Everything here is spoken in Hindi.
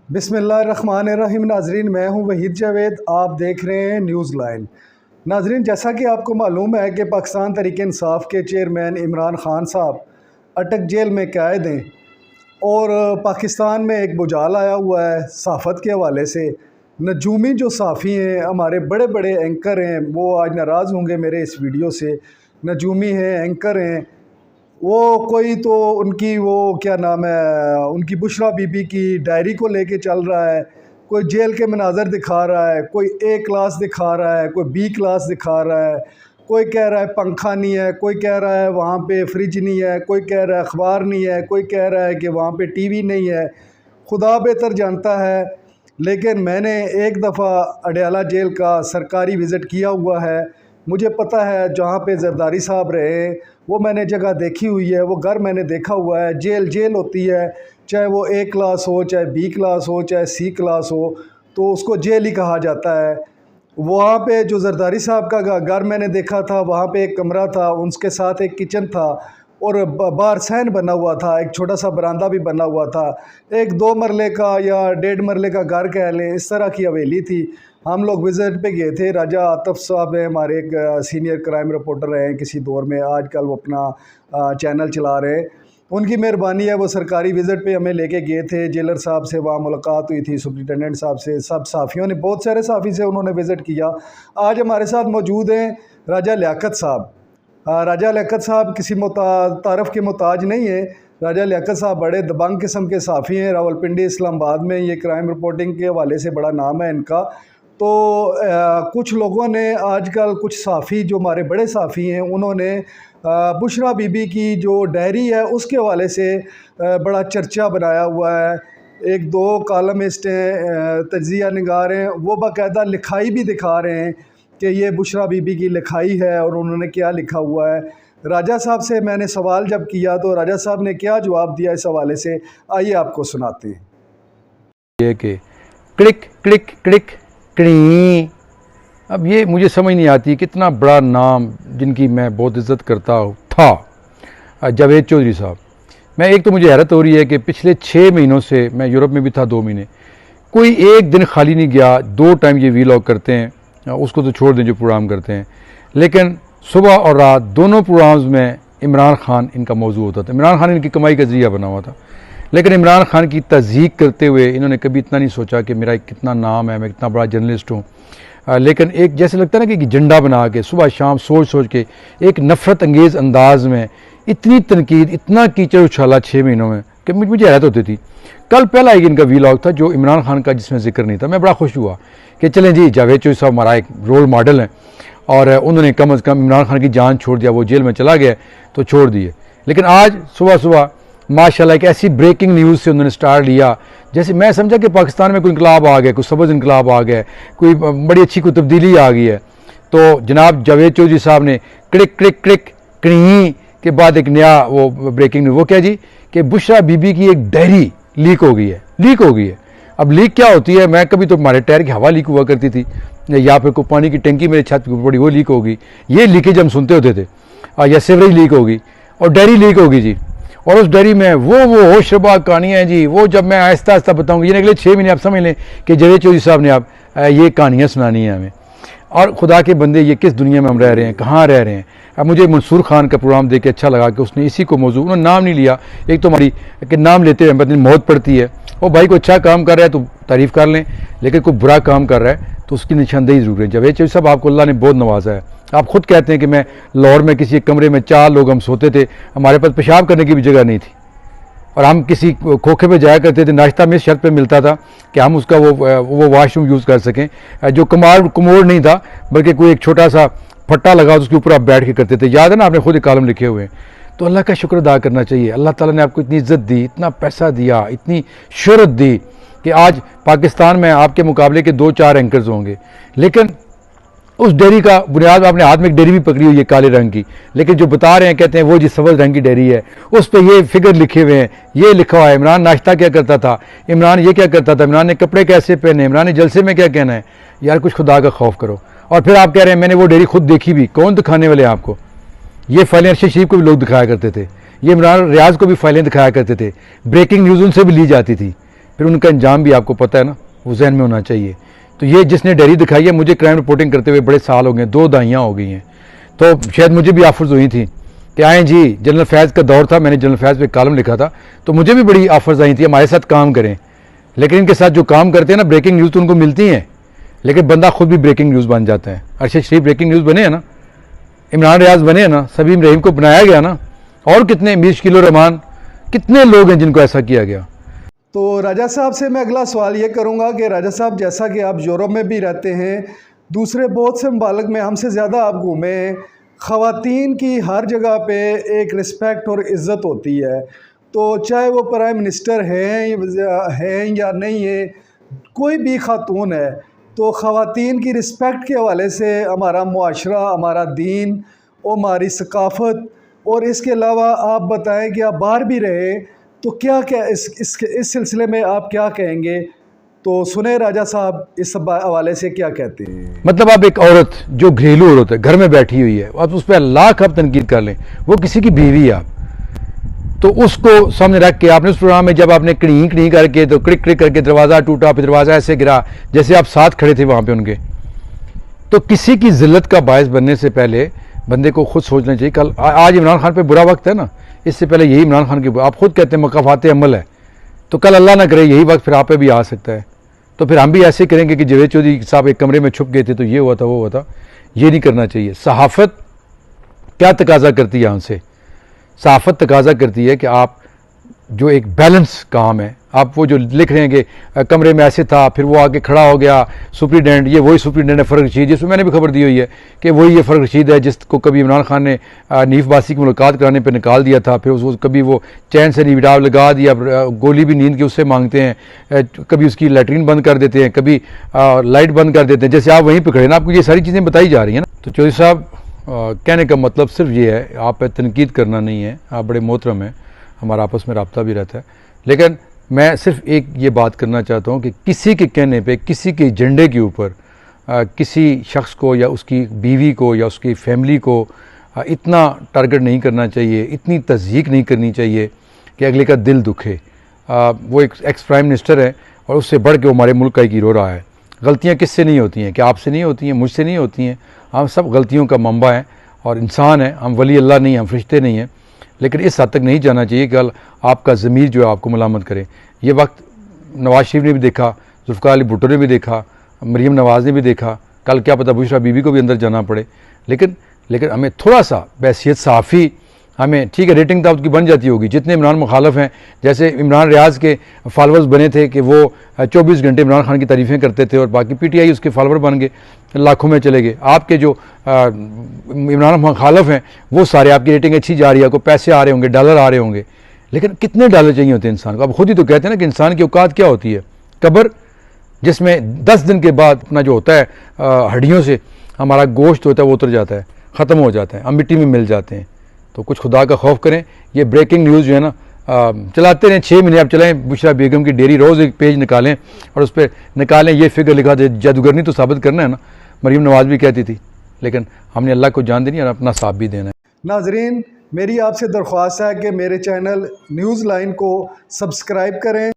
बिस्मिल्लाहिर्रहमानिर्रहीम। नाजरीन, मैं हूं वहीद जावेद, आप देख रहे हैं न्यूज़ लाइन। नाजरीन, जैसा कि आपको मालूम है कि पाकिस्तान तहरीक इंसाफ के चेयरमैन इमरान ख़ान साहब अटक जेल में कैद हैं और पाकिस्तान में एक भूचाल आया हुआ है सहाफ़त के हवाले से। नजूमी जो साफ़ी हैं, हमारे बड़े बड़े एंकर हैं, वो आज नाराज़ होंगे मेरे इस वीडियो से। नजूमी हैं, एंकर हैं, वो कोई तो उनकी वो क्या नाम है, उनकी बुशरा बीबी की डायरी को लेके चल रहा है, कोई जेल के मनाज़र दिखा रहा है, कोई ए क्लास दिखा रहा है, कोई बी क्लास दिखा रहा है, कोई कह रहा है पंखा नहीं है, कोई कह रहा है वहाँ पे फ्रिज नहीं है, कोई कह रहा है अखबार नहीं है, कोई कह रहा है कि वहाँ पे टीवी नहीं है। खुदा बेहतर जानता है। लेकिन मैंने एक दफ़ा अडयाला जेल का सरकारी विज़िट किया हुआ है। मुझे पता है जहाँ पे जरदारी साहब रहे वो मैंने जगह देखी हुई है, वो घर मैंने देखा हुआ है। जेल जेल होती है, चाहे वो ए क्लास हो, चाहे बी क्लास हो, चाहे सी क्लास हो, तो उसको जेल ही कहा जाता है। वहाँ पे जो जरदारी साहब का घर मैंने देखा था, वहाँ पे एक कमरा था, उसके साथ एक किचन था और बाहर सहन बना हुआ था, एक छोटा सा बरामदा भी बना हुआ था। एक 2 मरले का या 1.5 मरले का घर कह लें, इस तरह की हवेली थी। हम लोग विज़िट पे गए थे। राजा आतिफ साहब हैं, हमारे एक सीनियर क्राइम रिपोर्टर रहे हैं किसी दौर में, आजकल वो अपना चैनल चला रहे हैं। उनकी मेहरबानी है, वो सरकारी विज़िट पे हमें लेके गए थे। जेलर साहब से वहाँ मुलाकात हुई थी, सुप्रिटेंडेंट साहब से, सब साफ़ियों ने, बहुत सारे साफ़ी से उन्होंने विज़िट किया। आज हमारे साथ मौजूद हैं राजा लियाकत साहब। राजा लियाकत साहब किसी तारफ़ के मोहताज नहीं है। राजा लियाकत साहब बड़े दबंग किस्म के साफ़ी हैं। रावलपिंडी इस्लामाबाद में ये क्राइम रिपोर्टिंग के हवाले से बड़ा नाम है इनका। तो कुछ लोगों ने आजकल, कुछ साफ़ी जो हमारे बड़े साफ़ी हैं, उन्होंने बुशरा बीबी की जो डायरी है उसके हवाले से बड़ा चर्चा बनाया हुआ है। 1-2 कॉलमिस्ट हैं, तज्ज़िया निगार हैं, वो बाकायदा लिखाई भी दिखा रहे हैं कि ये बुशरा बीबी की लिखाई है और उन्होंने क्या लिखा हुआ है। राजा साहब से मैंने सवाल जब किया तो राजा साहब ने क्या जवाब दिया इस हवाले से, आइए आपको सुनाते हैं। ये कि क्लिक क्लिक क्लिक क्ली, अब ये मुझे समझ नहीं आती कितना बड़ा नाम जिनकी मैं बहुत इज़्ज़त करता हूँ था जावेद चौधरी साहब। मैं एक तो मुझे हैरत हो रही है कि पिछले 6 महीनों से, मैं यूरोप में भी था 2 महीने, कोई एक दिन खाली नहीं गया। 2 टाइम ये वीलॉग करते हैं, उसको तो छोड़ दें जो प्रोग्राम करते हैं, लेकिन सुबह और रात दोनों प्रोग्राम्स में इमरान खान इनका मौजू होता था। इमरान खान इनकी कमाई का ज़रिया बना हुआ था। लेकिन इमरान खान की तज़हीक करते हुए इन्होंने कभी इतना नहीं सोचा कि मेरा कितना नाम है, मैं कितना बड़ा जर्नलिस्ट हूँ। लेकिन एक जैसे लगता है ना कि झंडा बना के सुबह शाम सोच सोच के एक नफ़रत अंगेज़ अंदाज में इतनी तनकीद, इतना कीचड़ उछाला 6 महीनों में कि मुझे हैरत होती थी। कल पहला एक इनका वीलॉग था जो इमरान खान का, जिसमें जिक्र नहीं था। मैं बड़ा खुश हुआ कि चलें जी, जावेद चौधरी साहब हमारा एक रोल मॉडल हैं और उन्होंने कम अज़ कम इमरान खान की जान छोड़ दिया। वो जेल में चला गया तो छोड़ दिए, लेकिन आज सुबह सुबह माशाल्लाह एक ऐसी ब्रेकिंग न्यूज़ से उन्होंने स्टार्ट लिया, जैसे मैं समझा कि पाकिस्तान में कोई इनकलाब आ गया, कोई सब्ज़ इनकलाब आ गया, कोई बड़ी अच्छी कोई तब्दीली आ गई है। तो जनाब जावेद चौधरी साहब ने क्लिक क्लिक क्लिक कहीं के बाद एक नया वो ब्रेकिंग न्यूज़, वो क्या जी, कि बुशरा बीबी की एक डायरी लीक हो गई है। लीक हो गई है। अब लीक क्या होती है, मैं कभी तो हमारे टायर की हवा लीक हुआ करती थी, या फिर कोई पानी की टंकी मेरे छत पर पड़ी वो लीक होगी, ये लीकेज हम सुनते होते थे, या सीवरेज लीक होगी, और डायरी लीक होगी जी। और उस डायरी में वो होशरबा कहानियाँ हैं जी, वो जब मैं आहिस्ता आहिस्ता बताऊँगी, ये अगले 6 महीने आप समझ लें कि जावेद चौधरी साहब ने आप ये कहानियाँ सुनानी है हमें। और खुदा के बंदे, ये किस दुनिया में हम रह रहे हैं, कहाँ रह रहे हैं। अब मुझे मंसूर खान का प्रोग्राम देख के अच्छा लगा कि उसने इसी को मौजू, उन्होंने नाम नहीं लिया। एक तो हमारी कि नाम लेते हुए बदले मौत पड़ती है। वो भाई को अच्छा काम कर रहा है तो तारीफ़ कर लें, लेकिन कोई बुरा काम कर रहा है तो उसकी निशानदेही ज़रूर है। जावेद चौधरी साहब, आपको अल्लाह ने बहुत नवाजा है। आप खुद कहते हैं कि मैं लाहौर में किसी कमरे में 4 लोग हम सोते थे, हमारे पास पेशाब करने की भी जगह नहीं थी, और हम किसी खोखे पे जाया करते थे। नाश्ता में शर्त पे मिलता था कि हम उसका वो वाशरूम यूज़ कर सकें, जो कमोड नहीं था बल्कि कोई एक छोटा सा फट्टा लगा, उसके ऊपर आप बैठ के करते थे। याद है ना, आपने खुद एक कॉलम लिखे हुए हैं। तो अल्लाह का शुक्र अदा करना चाहिए। अल्लाह ताला ने आपको इतनी इज़्ज़त दी, इतना पैसा दिया, इतनी शोहरत दी कि आज पाकिस्तान में आपके मुकाबले के 2-4 एंकर्स होंगे। लेकिन उस डेयरी का बुनियाद, आपने हाथ में एक डेयरी भी पकड़ी हुई है काले रंग की, लेकिन जो बता रहे हैं कहते हैं वो जी सब्ज़ रंग की डेयरी है, उस पर ये फिगर लिखे हुए हैं, ये लिखा हुआ है इमरान नाश्ता क्या करता था, इमरान ये क्या करता था, इमरान ने कपड़े कैसे पहने, इमरान ने जलसे में क्या कहना है। यार कुछ खुदा का खौफ करो। और फिर आप कह रहे हैं मैंने वो डेयरी खुद देखी भी। कौन दिखाने वाले हैं आपको? ये फाइलें अरशद शरीफ को भी लोग दिखाया करते थे, ये इमरान रियाज को भी फाइलें दिखाया करते थे, ब्रेकिंग न्यूज़ उनसे भी ली जाती थी। फिर उनका अंजाम भी आपको पता है ना, वो जहन में होना चाहिए। तो ये जिसने डायरी दिखाई है, मुझे क्राइम रिपोर्टिंग करते हुए बड़े साल हो गए, 2 दहाइयाँ हो गई हैं। तो शायद मुझे भी ऑफर्स हुई थी कि आएँ जी, जनरल फैज़ का दौर था, मैंने जनरल फैज़ पे कॉलम लिखा था, तो मुझे भी बड़ी ऑफर्स आई थी हमारे साथ काम करें। लेकिन इनके साथ जो काम करते हैं ना, ब्रेकिंग न्यूज़ तो उनको मिलती हैं, लेकिन बंदा खुद भी ब्रेकिंग न्यूज़ बन जाता है। अरशद शरीफ ब्रेकिंग न्यूज़ बने हैं ना, इमरान रियाज बने हैं ना, सलीम रहीम को बनाया गया ना, और कितने मीर शकील रहमान, कितने लोग हैं जिनको ऐसा किया गया। तो राजा साहब से मैं अगला सवाल ये करूँगा कि राजा साहब, जैसा कि आप यूरोप में भी रहते हैं, दूसरे बहुत से ममालिक में हमसे ज़्यादा आप घूमे हैं, ख़वातीन की हर जगह पे एक रिस्पेक्ट और इज़्ज़त होती है। तो चाहे वो प्राइम मिनिस्टर हैं या नहीं है, कोई भी खातून है, तो ख़वातीन की रिस्पेक्ट के हवाले से हमारा मुआशरा, हमारा दीन और हमारी सकाफ़त, और इसके अलावा आप बताएं कि आप बाहर भी रहे, तो क्या क्या इस सिलसिले में आप क्या कहेंगे? तो सुने राजा साहब इस हवाले से क्या कहते हैं। मतलब आप एक औरत जो घरेलू औरत है, घर में बैठी हुई है, आप उस पर लाख आप तनकीद कर लें, वो किसी की बीवी है आप, तो उसको सामने रख के आपने उस प्रोग्राम में जब आपने कड़ी कड़ी करके, तो क्रिक क्रिक करके दरवाज़ा टूटा, फिर दरवाज़ा ऐसे गिरा जैसे आप साथ खड़े थे वहाँ पे उनके, तो किसी की जिल्लत का बायस बनने से पहले बंदे को खुद सोचना चाहिए। कल आज इमरान खान पे बुरा वक्त है ना, इससे पहले यही इमरान खान की, आप खुद कहते हैं मकाफात अमल है, तो कल अल्लाह ना करे यही वक्त फिर आप पे भी आ सकता है। तो फिर हम भी ऐसे करेंगे कि जवेद चौधरी साहब एक कमरे में छुप गए थे तो ये हुआ था वो हुआ था, ये नहीं करना चाहिए। सहाफ़त क्या तकाजा करती है हमसे? सहाफ़त तकाजा करती है कि आप जो एक बैलेंस काम है, आप वो जो लिख रहे हैं कि कमरे में ऐसे था, फिर वो आके खड़ा हो गया सुप्रीडेंट, ये वही सुप्रीडेंट है फ़र्रुख रशीद, जिसमें मैंने भी खबर दी हुई है कि वही ये फ़र्रुख रशीद है जिसको कभी इमरान खान ने नीफ बासी की मुलाकात कराने पर निकाल दिया था, फिर उसको कभी वो चैन से नीविटाव लगा दिया, गोली भी नींद की उससे मांगते हैं, कभी उसकी लैट्रीन बंद कर देते हैं, कभी लाइट बंद कर देते हैं, जैसे आप वहीं पर खड़े ना, आपको ये सारी चीज़ें बताई जा रही हैं ना। तो चौधरी साहब कहने का मतलब सिर्फ ये है, आप पे तनकीद करना नहीं है, आप बड़े मोहतरम हैं, हमारा आपस में रब्ता भी रहता है, लेकिन मैं सिर्फ एक ये बात करना चाहता हूँ कि किसी के कहने पे, किसी के एजेंडे के ऊपर किसी शख्स को या उसकी बीवी को या उसकी फैमिली को इतना टारगेट नहीं करना चाहिए, इतनी तज़यीक नहीं करनी चाहिए कि अगले का दिल दुखे। वो एक एक्स प्राइम मिनिस्टर है और उससे बढ़ के वो हमारे मुल्क का एक हीरो रहा है। गलतियाँ किससे नहीं होती हैं? कि आपसे नहीं होती हैं, मुझसे नहीं होती हैं, हम सब गलतियों का मंबा हैं और इंसान हैं, हम वली अल्लाह नहीं, हम फरिश्ते नहीं हैं। लेकिन इस हद तक नहीं जाना चाहिए कि कल आपका ज़मीर जो है आपको मलामत करे। ये वक्त नवाज़ शरीफ ने भी देखा, जुल्फ़िकार अली भुट्टो ने भी देखा, मरीम नवाज़ ने भी देखा, कल क्या पता बुशरा बीबी को भी अंदर जाना पड़े। लेकिन हमें थोड़ा सा बैसियत साफ़ी, हमें ठीक है रेटिंग तो उसकी बन जाती होगी, जितने इमरान मुखालफ हैं, जैसे इमरान रियाज के फॉलोअर्स बने थे कि वो 24 घंटे इमरान खान की तारीफ़ें करते थे और बाकी PTI उसके फॉलोअर बन गए, लाखों में चले गए। आपके जो इमरान मुखालफ हैं वो सारे, आपकी रेटिंग अच्छी जा रही है, आपको पैसे आ रहे होंगे, डॉलर आ रहे होंगे, लेकिन कितने डॉलर चाहिए होते हैं इंसान को? आप खुद ही तो कहते हैं ना कि इंसान की औकात क्या होती है? कब्र, जिसमें 10 दिन के बाद अपना जो होता है हड्डियों से हमारा गोश्त होता है वो उतर जाता है, ख़त्म हो जाता है, हम मिट्टी में मिल जाते हैं। तो कुछ खुदा का खौफ करें। ये ब्रेकिंग न्यूज़ जो है ना चलाते रहें, 6 महीने आप चलाएं, बुशरा बेगम की डेयरी रोज़ एक पेज निकालें और उस पर निकालें ये फिगर लिखा दे, जादूगरनी तो साबित करना है ना, मरीम नवाज़ भी कहती थी, लेकिन हमने अल्लाह को जान देनी और अपना साथ भी देना है। नाजरीन, मेरी आपसे दरख्वास्त है कि मेरे चैनल न्यूज़ लाइन को सब्सक्राइब करें